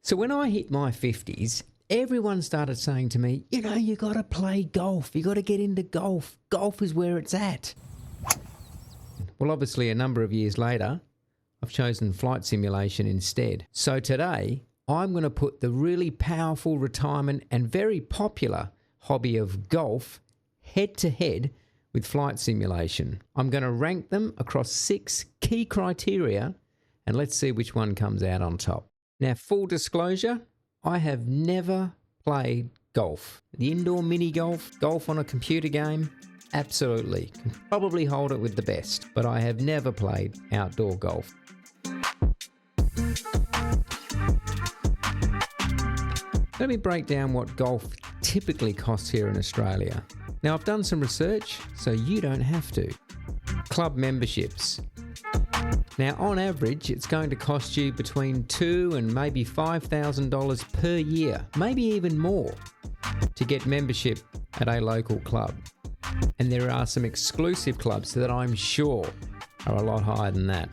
So when I hit my 50s, everyone started saying to me, you got to play golf. You got to get into golf. Golf is where it's at. Well, obviously a number of years later, I've chosen flight simulation instead. So today, I'm going to put the really powerful retirement and very popular hobby of golf head to head with flight simulation. I'm going to rank them across 6 key criteria, and let's see which one comes out on top. Now, full disclosure, I have never played golf. The indoor mini golf, golf on a computer game, absolutely. Can probably hold it with the best, but I have never played outdoor golf. Let me break down what golf typically costs here in Australia. Now, I've done some research, so you don't have to. Club memberships. Now, on average, it's going to cost you between $2,000 and maybe $5,000 per year, maybe even more, to get membership at a local club. And there are some exclusive clubs that I'm sure are a lot higher than that.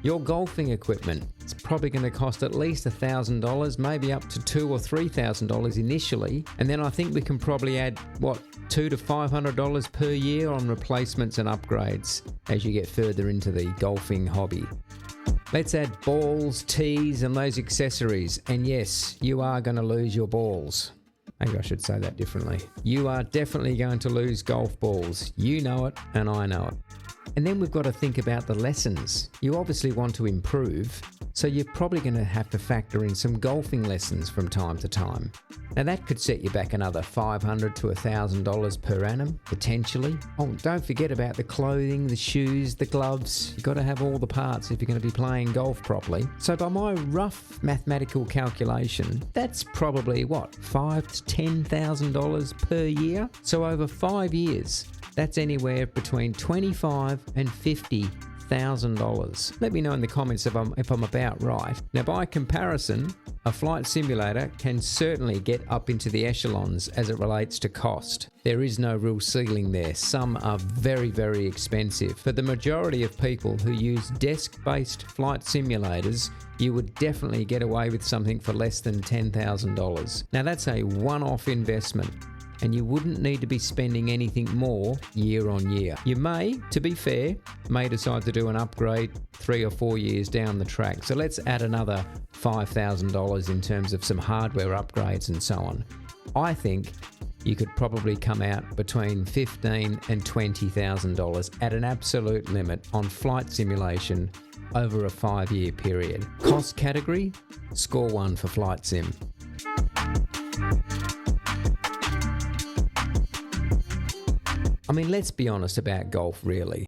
Your golfing equipment, it's probably going to cost at least $1,000, maybe up to $2,000 or $3,000 initially. And then I think we can probably add, $200 to $500 per year on replacements and upgrades as you get further into the golfing hobby. Let's add balls, tees, and those accessories. And yes, you are going to lose your balls. Maybe I should say that differently. You are definitely going to lose golf balls. You know it, and I know it. And then we've got to think about the lessons. You obviously want to improve, so you're probably going to have to factor in some golfing lessons from time to time. Now that could set you back another $500 to $1,000 per annum, potentially. Oh, don't forget about the clothing, the shoes, the gloves. You've got to have all the parts if you're going to be playing golf properly. So by my rough mathematical calculation, that's probably $5,000 to $10,000 per year. So over 5 years, that's anywhere between $25,000 and $50,000. Let me know in the comments if I'm about right. Now, by comparison, a flight simulator can certainly get up into the echelons as it relates to cost. There is no real ceiling there. Some are very, very expensive. For the majority of people who use desk-based flight simulators, you would definitely get away with something for less than $10,000. Now, that's a one-off investment, and you wouldn't need to be spending anything more year on year. You may, to be fair, decide to do an upgrade 3 or 4 years down the track. So let's add another $5,000 in terms of some hardware upgrades and so on. I think you could probably come out between $15,000 and $20,000 at an absolute limit on flight simulation over a 5-year period. Cost category, score 1 for flight sim. I mean, let's be honest about golf, really.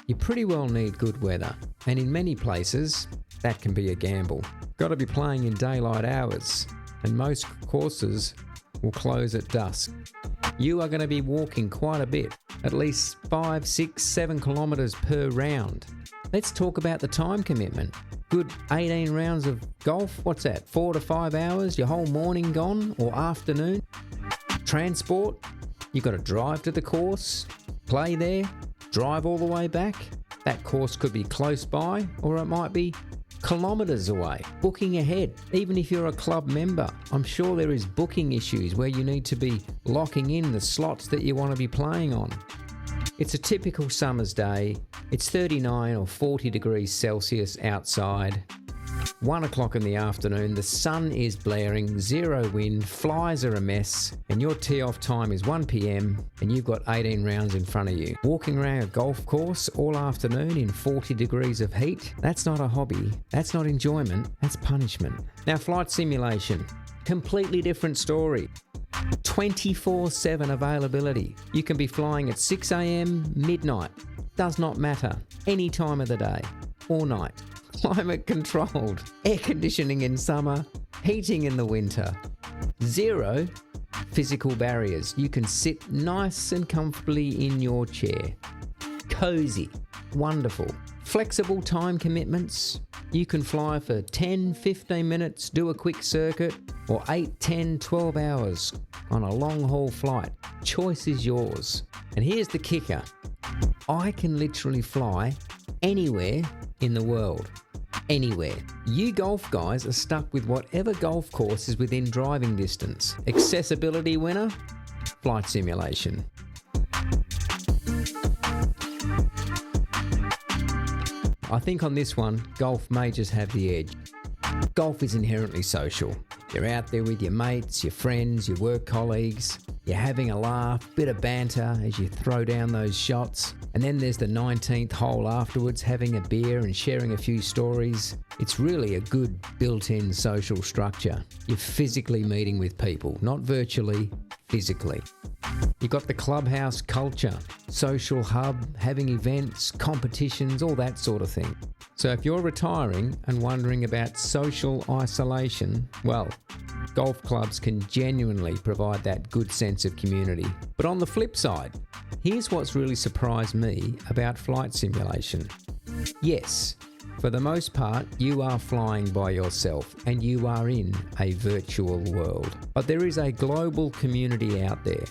You pretty well need good weather, and in many places, that can be a gamble. Got to be playing in daylight hours, and most courses will close at dusk. You are going to be walking quite a bit, at least 5, 6, 7 kilometres per round. Let's talk about the time commitment. Good 18 rounds of golf, what's that, 4 to 5 hours, your whole morning gone, or afternoon? Transport? You've got to drive to the course, play there, drive all the way back. That course could be close by, or it might be kilometres away. Booking ahead, even if you're a club member, I'm sure there is booking issues where you need to be locking in the slots that you want to be playing on. It's a typical summer's day. It's 39 or 40 degrees Celsius outside. 1 o'clock in the afternoon, the sun is blaring, 0 wind, flies are a mess, and your tee-off time is 1 p.m. and you've got 18 rounds in front of you. Walking around a golf course all afternoon in 40 degrees of heat, that's not a hobby, that's not enjoyment, that's punishment. Now, flight simulation, completely different story. 24/7 availability. You can be flying at 6 a.m, midnight, does not matter, any time of the day or night. Climate controlled, air conditioning in summer, heating in the winter. 0 physical barriers. You can sit nice and comfortably in your chair. Cozy, wonderful. Flexible time commitments. You can fly for 10, 15 minutes, do a quick circuit, or 8, 10, 12 hours on a long haul flight. Choice is yours. And here's the kicker. I can literally fly anywhere in the world. anywhere. You golf guys are stuck with whatever golf course is within driving distance. Accessibility winner? Flight simulation. I think on this one, golf may just have the edge. Golf is inherently social. You're out there with your mates, your friends, your work colleagues. You're having a laugh, bit of banter as you throw down those shots. And then there's the 19th hole afterwards, having a beer and sharing a few stories. It's really a good built-in social structure. You're physically meeting with people, not virtually, physically. You've got the clubhouse culture, social hub, having events, competitions, all that sort of thing. So if you're retiring and wondering about social isolation, well, golf clubs can genuinely provide that good sense of community. But on the flip side, here's what's really surprised me about flight simulation. Yes, for the most part, you are flying by yourself and you are in a virtual world. But there is a global community out there.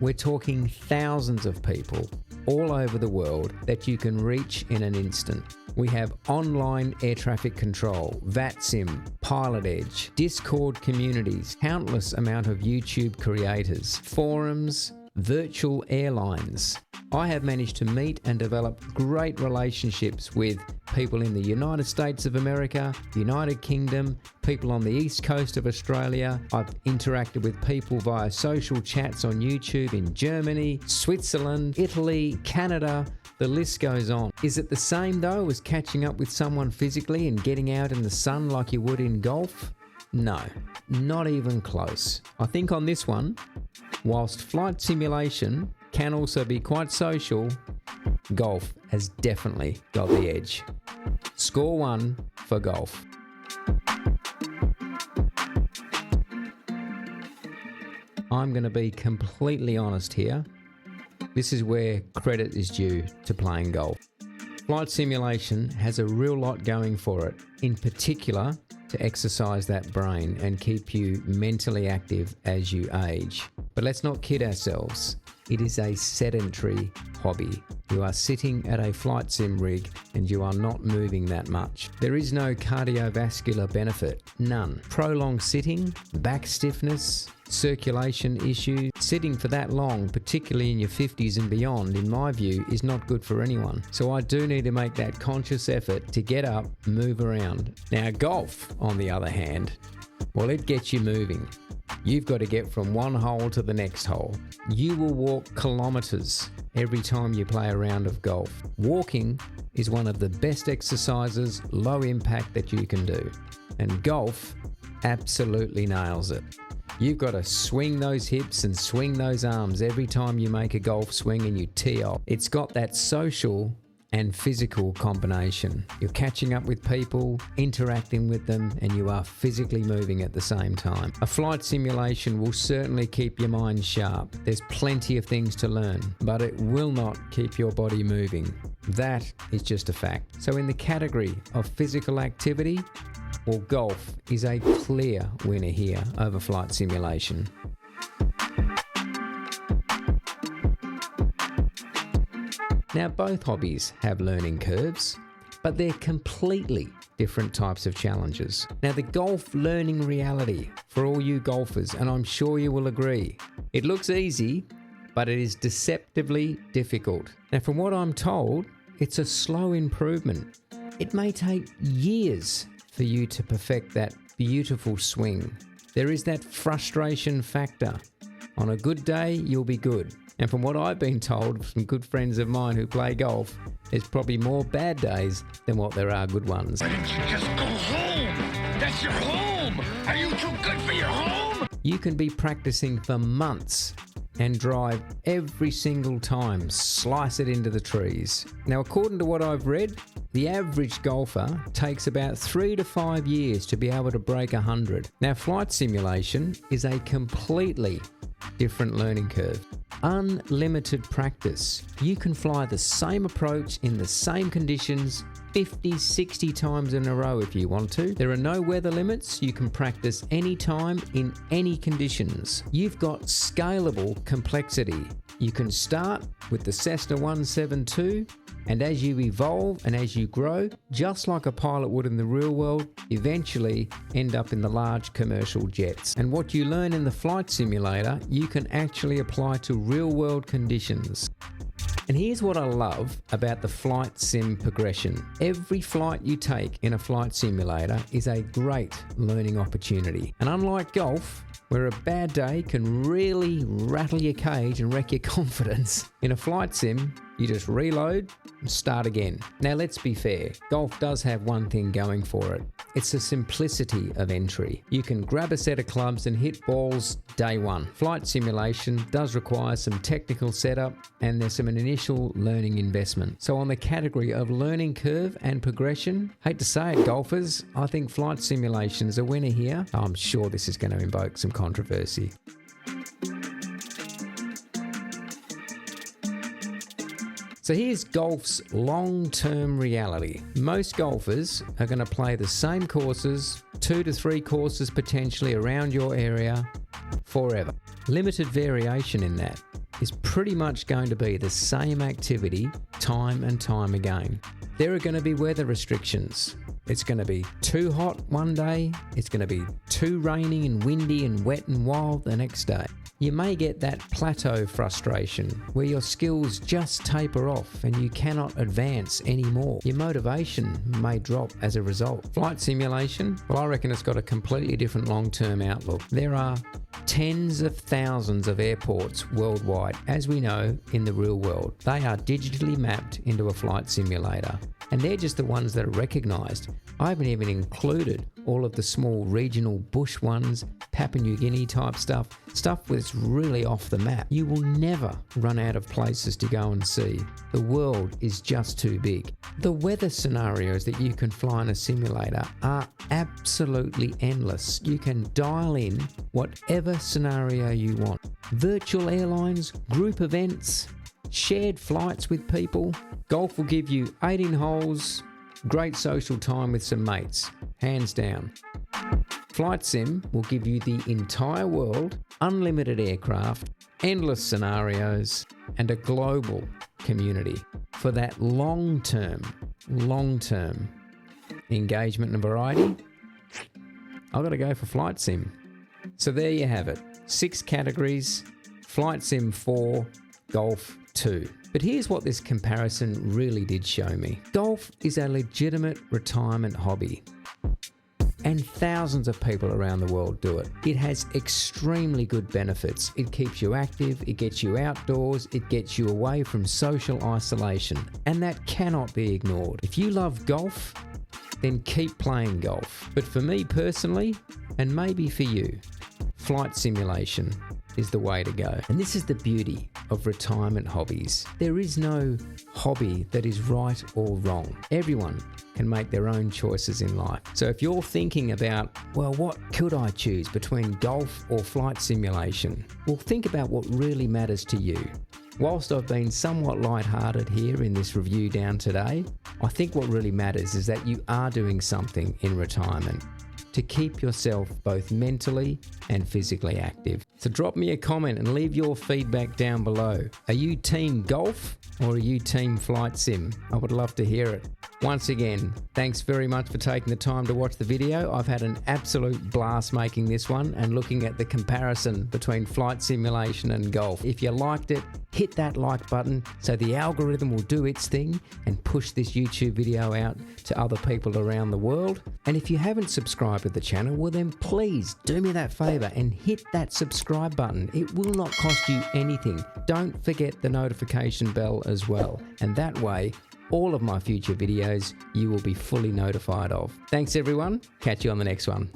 We're talking thousands of people all over the world that you can reach in an instant. We have online air traffic control, VATSIM, Pilot Edge, Discord communities, countless amount of YouTube creators, forums, virtual airlines. I have managed to meet and develop great relationships with people in the United States of America, United Kingdom, people on the east coast of Australia. I've interacted with people via social chats on YouTube in Germany, Switzerland, Italy, Canada. The list goes on. Is it the same though as catching up with someone physically and getting out in the sun like you would in golf? No, not even close. I think on this one, whilst flight simulation can also be quite social, golf has definitely got the edge. Score 1 for golf. I'm going to be completely honest here. This is where credit is due to playing golf. Flight simulation has a real lot going for it, in particular to exercise that brain and keep you mentally active as you age. But let's not kid ourselves. It is a sedentary hobby. You are sitting at a flight sim rig and you are not moving that much. There is no cardiovascular benefit, none. Prolonged sitting, back stiffness, circulation issues. Sitting for that long, particularly in your 50s and beyond, in my view, is not good for anyone. So I do need to make that conscious effort to get up, move around. Now golf, on the other hand, well, it gets you moving. You've got to get from one hole to the next hole. You will walk kilometers every time you play a round of golf. Walking is one of the best exercises, low impact, that you can do. And golf absolutely nails it. You've got to swing those hips and swing those arms every time you make a golf swing and you tee off. It's got that social and physical combination. You're catching up with people, interacting with them, and you are physically moving at the same time. A flight simulation will certainly keep your mind sharp. There's plenty of things to learn, but it will not keep your body moving. That is just a fact. So in the category of physical activity, well, golf is a clear winner here over flight simulation. Now, both hobbies have learning curves, but they're completely different types of challenges. Now, the golf learning reality for all you golfers, and I'm sure you will agree, it looks easy, but it is deceptively difficult. Now, from what I'm told, it's a slow improvement. It may take years for you to perfect that beautiful swing. There is that frustration factor. On a good day, you'll be good. And from what I've been told from good friends of mine who play golf, there's probably more bad days than what there are good ones. Why don't you just go home? That's your home! Are you too good for your home? You can be practicing for months and drive every single time, slice it into the trees. Now, according to what I've read, the average golfer takes about 3 to 5 years to be able to break 100. Now, flight simulation is a completely different learning curve. Unlimited practice. You can fly the same approach in the same conditions 50, 60 times in a row if you want to. There are no weather limits. You can practice anytime in any conditions. You've got scalable complexity. You can start with the Cessna 172, and as you evolve and as you grow, just like a pilot would in the real world, eventually end up in the large commercial jets. And what you learn in the flight simulator, you can actually apply to real world conditions. And here's what I love about the flight sim progression. Every flight you take in a flight simulator is a great learning opportunity. And unlike golf, where a bad day can really rattle your cage and wreck your confidence, in a flight sim, you just reload and start again. Now let's be fair, golf does have one thing going for it. It's the simplicity of entry. You can grab a set of clubs and hit balls day one. Flight simulation does require some technical setup and there's some initial learning investment. So on the category of learning curve and progression, hate to say it golfers, I think flight simulation is a winner here. I'm sure this is going to invoke some controversy. So here's golf's long-term reality. Most golfers are going to play the same courses, 2 to 3 courses potentially around your area forever. Limited variation in that is pretty much going to be the same activity time and time again. There are going to be weather restrictions. It's going to be too hot one day, it's going to be too raining and windy and wet and wild the next day. You may get that plateau frustration where your skills just taper off and you cannot advance anymore. Your motivation may drop as a result. Flight simulation, well, I reckon it's got a completely different long-term outlook. There are tens of thousands of airports worldwide, as we know in the real world. They are digitally mapped into a flight simulator, and they're just the ones that are recognised. I haven't even included all of the small regional bush ones, Papua New Guinea type stuff that's really off the map. You will never run out of places to go and see. The world is just too big. The weather scenarios that you can fly in a simulator are absolutely endless. You can dial in whatever scenario you want. Virtual airlines, group events, shared flights with people. Golf will give you 18 holes, great social time with some mates, hands down. Flight sim will give you the entire world, unlimited aircraft, endless scenarios, and a global community. For that long-term engagement and variety, I've got to go for flight sim. So there you have it. 6 categories, flight sim 4, golf 2. But here's what this comparison really did show me. Golf is a legitimate retirement hobby, and thousands of people around the world do it. It has extremely good benefits. It keeps you active, it gets you outdoors, it gets you away from social isolation, and that cannot be ignored. If you love golf, then keep playing golf. But for me personally, and maybe for you, flight simulation is the way to go. And this is the beauty of retirement hobbies. There is no hobby that is right or wrong. Everyone can make their own choices in life. So if you're thinking about, well, what could I choose between golf or flight simulation? Well, think about what really matters to you. Whilst I've been somewhat lighthearted here in this review down today, I think what really matters is that you are doing something in retirement to keep yourself both mentally and physically active. So drop me a comment and leave your feedback down below. Are you team golf or are you team flight sim? I would love to hear it. Once again, thanks very much for taking the time to watch the video. I've had an absolute blast making this one and looking at the comparison between flight simulation and golf. If you liked it, hit that like button so the algorithm will do its thing and push this YouTube video out to other people around the world. And if you haven't subscribed to the channel, well then please do me that favor and hit that subscribe button. It will not cost you anything. Don't forget the notification bell as well. And that way, all of my future videos you will be fully notified of. Thanks everyone. Catch you on the next one.